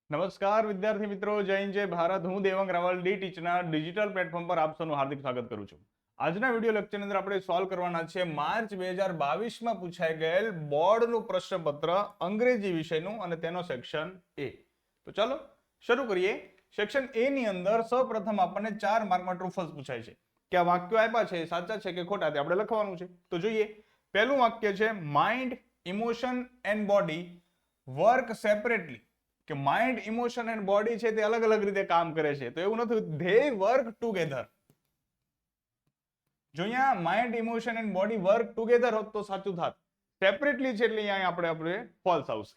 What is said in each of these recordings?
નમસ્કાર વિદ્યાર્થી મિત્રો, જય હિન્દ, જય ભારત. હું દેવંગ રાવલ ડી ટીચના ડિજિટલ પ્લેટફોર્મ પર આપ સૌનું હાર્દિક સ્વાગત કરું છું. આજના વિડીયો લેક્ચરની અંદર આપણે સોલ્વ કરવાના છે માર્ચ 2022માં પૂછાઈ ગયેલ બોર્ડનું પ્રશ્નપત્ર અંગ્રેજી વિષયનું અને તેનો સેક્શન એ. તો ચાલો શરૂ કરીએ. સેક્શન એ ની અંદર સૌપ્રથમ આપણને 4 માર્કમાં ટ્રુ ફોલ્સ પૂછાય છે કે આ વાક્યો આપ્યા છે સાચા છે કે ખોટા તે આપણે લખવાનું છે. તો જોઈએ, પહેલું વાક્ય છે mind, emotion and body work separately. કે માઇન્ડ, ઇમોશન એન્ડ બોડી છે તે અલગ અલગ રીતે કામ કરે છે. તો એવું નથી, ધે વર્ક ટુગેધર. જો અહીંયા mind, emotion and body work together હોત તો સાચું થાત. સેપરેટલી છે એટલે અહીંયા આપણે ફોલ્સ આવશે.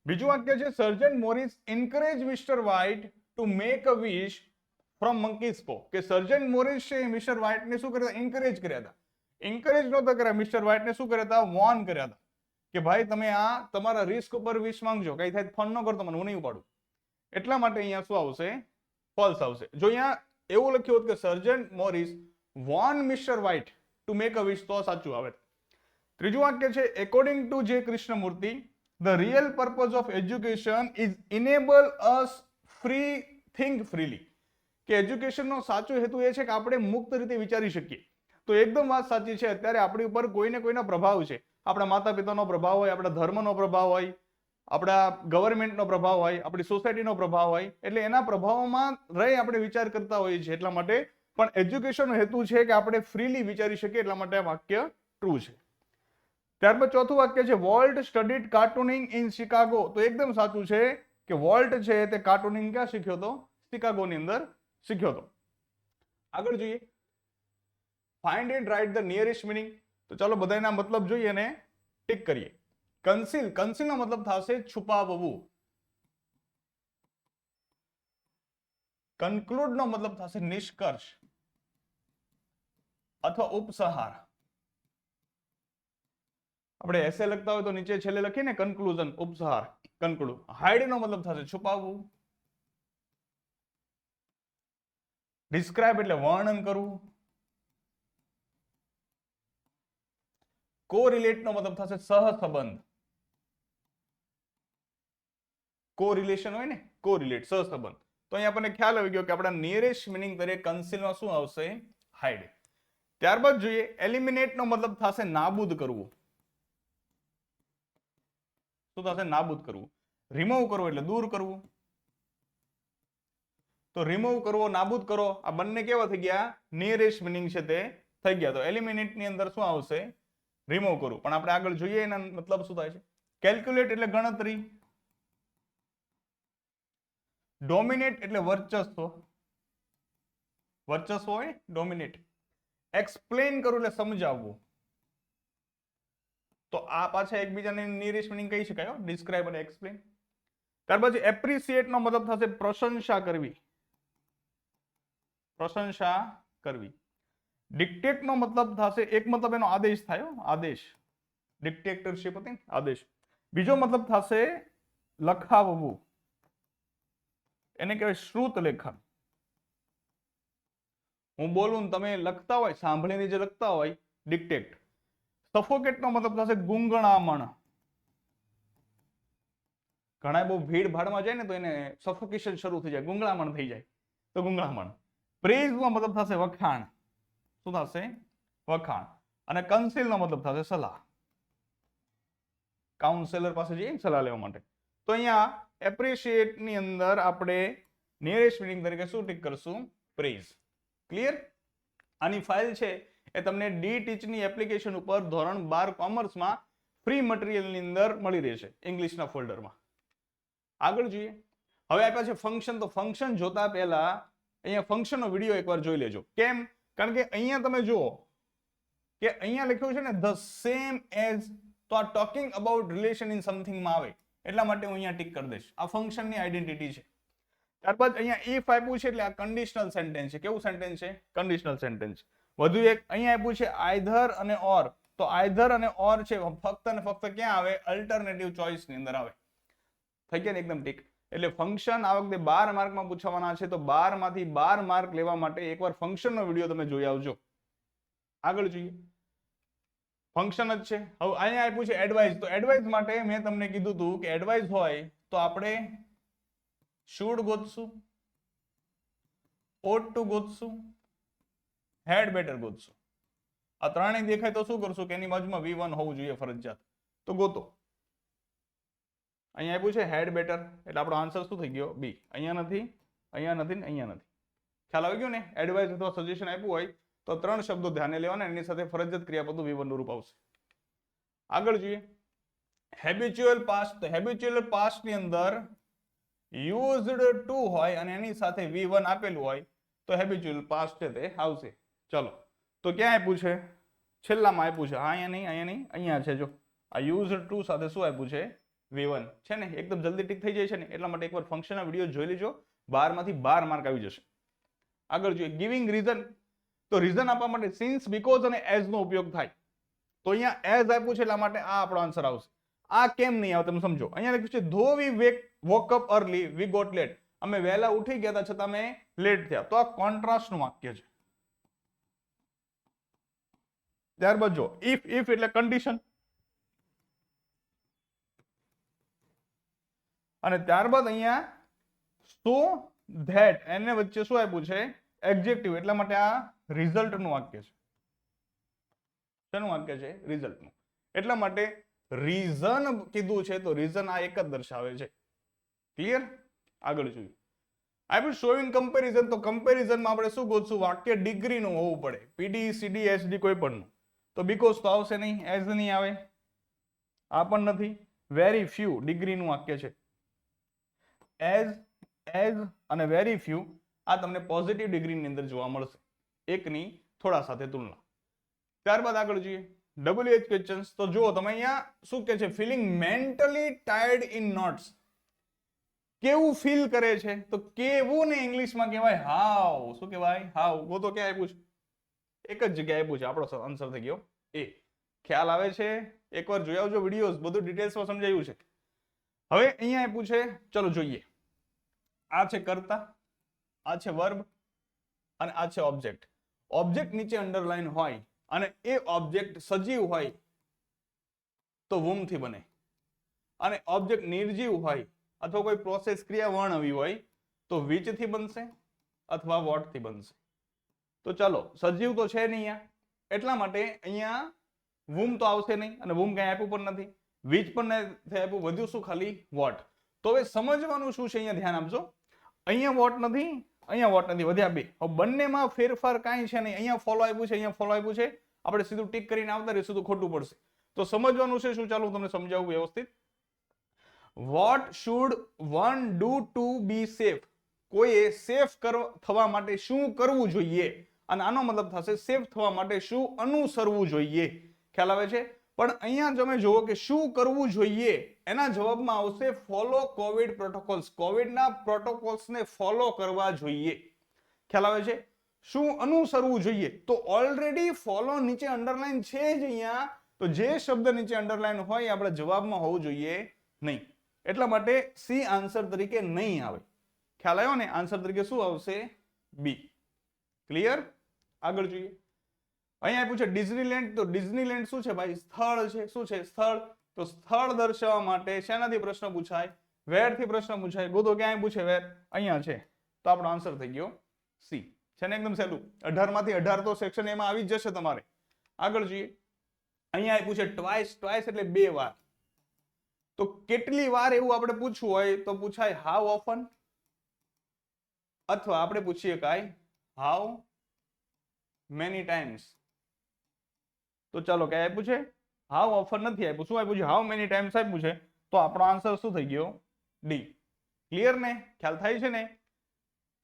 બીજું વાક્ય છે sergeant Morris encourage Mister White to make a wish from monkey's paw. કે સર્જન મોરિસ છે મિસ્ટર વ્હાઇટને શું કર્યા હતા? એન્કરેજ કર્યા હતા. એન્કરેજ નહોતા કર્યા, મિસ્ટર વ્હાઇટને શું કર્યા હતા? વોર્ન કર્યા હતા કે ભાઈ તમે આ તમારા રિસ્ક ઉપર વિશ માંગજો, કઈ થાય ફોન ન કરતો, મને હું નહીં ઉપાડું. એટલા માટે અહીંયા શું આવશે? ફોલ્સ આવશે. જો અહીંયા એવું લખ્યું હોત કે sergeant Morris warn Mister White to make a wish તો સાચું આવે. ત્રીજું વાક્ય છે according to J Krishnamurti the real purpose of education is enable us free think freely. કે એજ્યુકેશનનો સાચો હેતુ એ છે કે આપણે મુક્ત રીતે વિચારી શકીએ. તો એકદમ વાત સાચી છે. અત્યારે આપણી ઉપર કોઈને કોઈનો પ્રભાવ છે. આપણા માતા પિતાનો પ્રભાવ હોય, આપણા ધર્મનો પ્રભાવ હોય, આપણા ગવર્મેન્ટનો પ્રભાવ હોય, આપણી સોસાયટીનો પ્રભાવ હોય, એટલે એના પ્રભાવમાં રહી આપણે વિચાર કરતા હોઈએ છીએ. એટલા માટે પણ એજ્યુકેશનનો હેતુ છે કે આપણે ફ્રીલી વિચારી શકીએ. એટલા માટે આ વાક્ય ટ્રુ છે. ત્યારબાદ ચોથું વાક્ય છે વોલ્ટ સ્ટડીડ કાર્ટૂનિંગ ઇન શિકાગો. તો એકદમ સાચું છે કે વોલ્ટ છે તે કાર્ટૂનિંગ ક્યાં શીખ્યો હતો? શિકાગોની અંદર શીખ્યો હતો. આગળ જોઈએ, find and write the nearest meaning. તો ચાલો બધાના મતલબ જોઈએ અને ટિક કરીએ. કન્સીલ, કન્સીલ નો મતલબ થશે છુપાવવું. કન્ક્લુડ નો મતલબ થશે નિષ્કર્ષ અથવા ઉપસંહાર. આપણે એસે લખતા હોય તો નીચે છેલ્લે લખીએ ને કન્ક્લુઝન, ઉપસંહાર, કન્ક્લુડ. હાઇડ નો મતલબ થશે છુપાવવું. ડિસ્ક્રાઇબ એટલે વર્ણન કરવું. કોરિલેટ નો મતલબ થશે સહસંબંધ. કોરિલેશન હોય ને, કોરિલેટ, સહસંબંધ. તો અહીંયા આપણને ખ્યાલ આવી ગયો કે આપણા નિયરેસ્ટ મિનિંગ તરીકે કન્સીલમાં શું આવશે? હાઇડ. ત્યારબાદ જોઈએ એલિમિનેટ નો મતલબ થશે નાબૂદ કરવું. શું થશે? નાબૂદ કરવું. રિમૂવ કરવું એટલે દૂર કરવું. તો રિમૂવ કરવો, નાબૂદ કરો, આ બંને કેવા થઈ ગયા? નિયરેસ્ટ મિનિંગ છે તે થઈ ગયા. તો એલિમિનેટ ની અંદર શું આવશે? રિમૂવ કરવું. પણ આપણે આગળ જોઈએ એના મતલબ શું થાય છે. કેલ્ક્યુલેટ એટલે ગણતરી. ડોમિનેટ એટલે વર્ચસ્વ. વર્ચસ્વ હોય ડોમિનેટ. એક્સપ્લેન કરવું એટલે સમજાવવું. તો આ પાછા એકબીજાને નિયરેસ્ટ મિનિંગ કહી શકાય, ડિસ્ક્રાઇબ અને એક્સપ્લેન. ત્યારબાદ એપ્રિસિએટ નો મતલબ થશે પ્રશંસા કરવી. પ્રશંસા કરવી. ડિક્ટેટ નો મતલબ થશે, એક મતલબ એનો આદેશ થાય, આદેશ. ડિક્ટેટરશિપ હતી, આદેશ. બીજો મતલબ થશે લખાવવું. એને કહેવાય શ્રુત લેખન. હું બોલું ને તમે લખતા હોય, સાંભળીને જે લખતા હોય, ડિક્ટેટ. સફોકેટ નો મતલબ થશે ગુંગળામણ. ઘણા બહુ ભીડ ભાડમાં જાય ને તો એને સફોકેશન શરૂ થઈ જાય, ગુંગળામણ થઈ જાય, તો ગુંગળામણ. પ્રેઝ નો મતલબ થશે વખાણ. શું થશે? વખાણ. અને કન્સીલ નો મતલબ થશે સલાહ. કાઉન્સેલર પાસે જઈએ સલાહ લેવા માટે. તો અહીંયા એપ્રિશિએટ ની અંદર આપણે નિયરેસ્ટ મિનિંગ તરીકે શું ટીક કરશું? પ્રેઝ. ક્લિયર? આની ફાઇલ છે એ તમને ડી ટીચની એપ્લિકેશન ઉપર ધોરણ 12 કોમર્સમાં ફ્રી મટીરિયલની અંદર મળી રહેશે, ઇંગ્લિશના ફોલ્ડરમાં. આગળ જોઈએ. હવે આપ્યા છે ફંક્શન. તો ફંક્શન જોતા પહેલા અહીંયા ફંક્શનનો વિડીયો એકવાર જોઈ લેજો. કેમ? કારણ કે અહીંયા તમે જુઓ કે અહીંયા લખ્યું છે ને ધ સેમ એઝ. તો આ talking about relation in something માં આવે, એટલા માટે હું અહીંયા ટિક કરી દઈશ. આ ફંક્શનની આઈડેન્ટિટી છે. ત્યારબાદ અહીંયા ઇફ આપ્યું છે એટલે આ કન્ડિશનલ સેન્ટેન્સ છે. કેવું સેન્ટેન્સ છે? Conditional sentence. વધુ એક અહીંયા આપ્યું છે આઈધર અને ઓર. તો આઈધર અને ઓર છે ફક્ત અને ફક્ત ક્યાં આવે? અલ્ટરનેટિવ ચોઇસ ની અંદર આવે. થઈ ગયા ને એકદમ ટીક. એટલે ફંક્શન આ વખતે 12 માર્કમાં પૂછવાના છે. તો 12 માંથી 12 માર્ક લેવા માટે એકવાર ફંક્શનનો વિડીયો તમે જોઈ આવજો. આગળ જોઈએ. ફંક્શન જ છે. હવે અહીંયા આપ્યું છે એડવાઇસ. તો એડવાઇસ માટે મેં તમને કીધું હતું કે એડવાઇસ હોય તો આપણે શુડ ગોતશું, ought to ગોતશું, had better ગોતશું. આ ત્રણેય દેખાય તો શું કરશું કે એની બાજુમાં V1 હોવું જોઈએ ફરજિયાત. તો ગોતો. અહીંયા આપ્યું છે had better એટલે આપણો આન્સર શું થઈ ગયો? B. અહીંયા નથી, અહીંયા નથી, અહીંયા નથી. ખ્યાલ આવી ગયો ને? એડવાઇસ અથવા સજેશન આપ્યું હોય તો ત્રણ શબ્દો ધ્યાને લેવાના, એની સાથે ફરજિયાત ક્રિયાપદો V1 નું રૂપ આવશે. આગળ જોઈએ હેબિચ્યુઅલ પાસ્ટ. તો હેબિચ્યુઅલ પાસ્ટ ની અંદર યુઝડ ટુ હોય અને એની સાથે V1 આપેલું હોય તો હેબિચ્યુઅલ પાસ્ટ છે તે આવશે. ચલો તો ક્યાં આપ્યું છે? છેલ્લામાં આપ્યું છે. હા અહીંયા નહીં, અહીંયા નહીં, અહીંયા છે. જો આ યુઝડ ટુ સાથે શું આપ્યું છે? V1 છે ને. એકદમ જલ્દી ટીક થઈ જાય છે ને, એટલા માટે એકવાર ફંક્શનના વિડીયો જોઈ લેજો, 12 માંથી 12 માર્ક આવી જશે. આગળ જોઈએ ગિવિંગ રીઝન. તો રીઝન આપવા માટે સિન્સ, બીકોઝ અને એઝ નો ઉપયોગ થાય. તો અહીંયા એઝ આપ્યું છે એટલા માટે આ આપણો આન્સર આવશે. આ કેમ નહીં આવે તમે સમજો. અહીંયા લખ્યું છે ધો વી woke up early we got late. અમે વહેલા ઉઠી ગયા હતા છતાં અમે લેટ થયા. તો આ કોન્ટ્રાસ્ટ નું વાક્ય છે. ત્યારબાદ જો ઇફ એટલે કન્ડિશન, અને ત્યારબાદ અહીંયા સો ધેટ એને વચ્ચે શું આપ્યું છે? એડજેક્ટિવ. એટલા માટે આ રિઝલ્ટ નું વાક્ય છે. શેનું વાક્ય છે? રિઝલ્ટ નું. એટલા માટે રીઝન કીધું છે તો રીઝન આ એક જ દર્શાવે છે. ક્લિયર? આગળ જોઈએ આપ્યું શોઈંગ કમ્પેરિઝન. તો કમ્પેરિઝનમાં આપણે શું ગોતશું? વાક્ય ડિગ્રી નું હોવું પડે. પીડી, સીડી, એસડી કોઈ પણ નું. તો બીકોઝ તો આવશે નહીં, એઝ નહીં આવે, આ પણ નથી. વેરી ફ્યુ ડિગ્રી નું વાક્ય છે. એઝ અને વેરી ફ્યુ આ તમને પોઝિટિવ ડિગ્રીની અંદર જોવા મળશે, એકની થોડા સાથે તુલના. ત્યારબાદ આગળ જોઈએ WH ક્વેશ્ચન્સ. તો જુઓ તમે અહીંયા શું કે છે? Feeling mentally tired in notes. કેવું ફીલ કરે છે? તો કેવું ને ઇંગ્લિશમાં કહેવાય હાઉ. શું કહેવાય? હાઉ. ગોતો ક્યાં આપ્યું છે? એક જ જગ્યાએ આપ્યું છે. આપણો આન્સર થઈ ગયો એ. ખ્યાલ આવે છે? એકવાર જોઈ આવજો વિડીયોઝ, બધું ડિટેલ્સમાં સમજાયું છે. હવે અહીંયા આપ્યું છે, ચલો જોઈએ. આ છે કર્તા, આ છે વર્બ અને આ છે ઓબ્જેક્ટ. ઓબ્જેક્ટ નીચે અંડરલાઈન હોય અને એ ઓબ્જેક્ટ સજીવ હોય તો womb થી બને, અને ઓબ્જેક્ટ નિર્જીવ હોય અથવા કોઈ પ્રોસેસ ક્રિયા વર્ણવી હોય તો which થી બનશે અથવા what થી બનશે. તો ચાલો સજીવ તો છે નહીં અહીંયા, એટલા માટે અહીંયા womb તો આવશે નહીં અને womb કઈ આપ્યું પણ નથી, which પણ નથી આપ્યું, વધ્યું શું? ખાલી what. તો હવે સમજવાનું શું છે? અહીંયા ધ્યાન આપજો. અહીંયા what નથી, અહીંયા what નથી, વધ્યા બે. હવે બંનેમાં ફેરફાર કાંઈ છે નહીં. અહીંયા ફોલો આપ્યું છે, અહીંયા ફોલો આપ્યું છે. આપણે સીધું ટીક કરીને આવતા રહીશું તો ખોટું પડશે. તો સમજવાનું છે શું? ચાલો હું તમને સમજાવું વ્યવસ્થિત. What should one do to be safe. કોઈએ સેફ થવા માટે શું કરવું જોઈએ, અને આનો મતલબ થશે સેફ થવા માટે શું અનુસરવું જોઈએ. ખ્યાલ આવે છે? પણ અહીંયા તમે જુઓ કે શું કરવું જોઈએ, એના જવાબમાં આવશે ફોલો કોવિડ પ્રોટોકોલ્સ. કોવિડના પ્રોટોકોલ્સને ફોલો કરવા જોઈએ. ખ્યાલ આવે છે? શું અનુસરવું જોઈએ? તો ઓલરેડી ફોલો નીચે અંડરલાઈન છે જ અહીંયા, તો જે શબ્દ નીચે અંડરલાઈન હોય આપણે જવાબમાં હોવું જોઈએ નહીં. એટલા માટે સી આન્સર તરીકે નહીં આવે. ખ્યાલ આવ્યો ને? આન્સર તરીકે શું આવશે? બી. ક્લિયર? આગળ જોઈએ. અહીંયા આપ્યું છે ડિઝનીલેન્ડ. તો ડિઝનીલેન્ડ શું છે ભાઈ? સ્થળ છે. શું છે? સ્થળ. તો સ્થળ દર્શાવવા માટે શેનાથી પ્રશ્ન પૂછાય? વેર થી પ્રશ્ન પૂછાય. ગોતો ક્યાંય પૂછે વેર? અહીંયા છે. તો આપણો આન્સર થઈ ગયો સી. છે ને? એકદમ સહેલું. 18 માંથી 18 તો સેક્શન એમાં આવી જ જશે તમારે. આગળ જોઈએ. અહીંયા આપ્યું છે ટ્વાઇસ. ટ્વાઇસ એટલે 2 વાર. તો કેટલી વાર એવું આપણે પૂછવું હોય તો પૂછાય હાઉ ઓફન, અથવા આપણે પૂછીએ કાંઈ હાઉ મેની ટાઈમ્સ. તો ચાલો કઈ આપ્યું છે? હાઉ ઓફન નથી આપ્યું. શું આપ્યું છે? હાઉ મેની ટાઈમ્સ આપ્યું છે. તો આપણો આન્સર શું થઈ ગયો? ડી. ક્લિયર ને? ખ્યાલ થાય છે ને?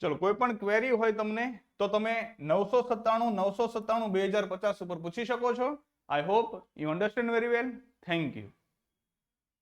ચલો કોઈ પણ ક્વેરી હોય તમને તો તમે 997 2050 ઉપર પૂછી શકો છો. I hope you understand very well. Thank you.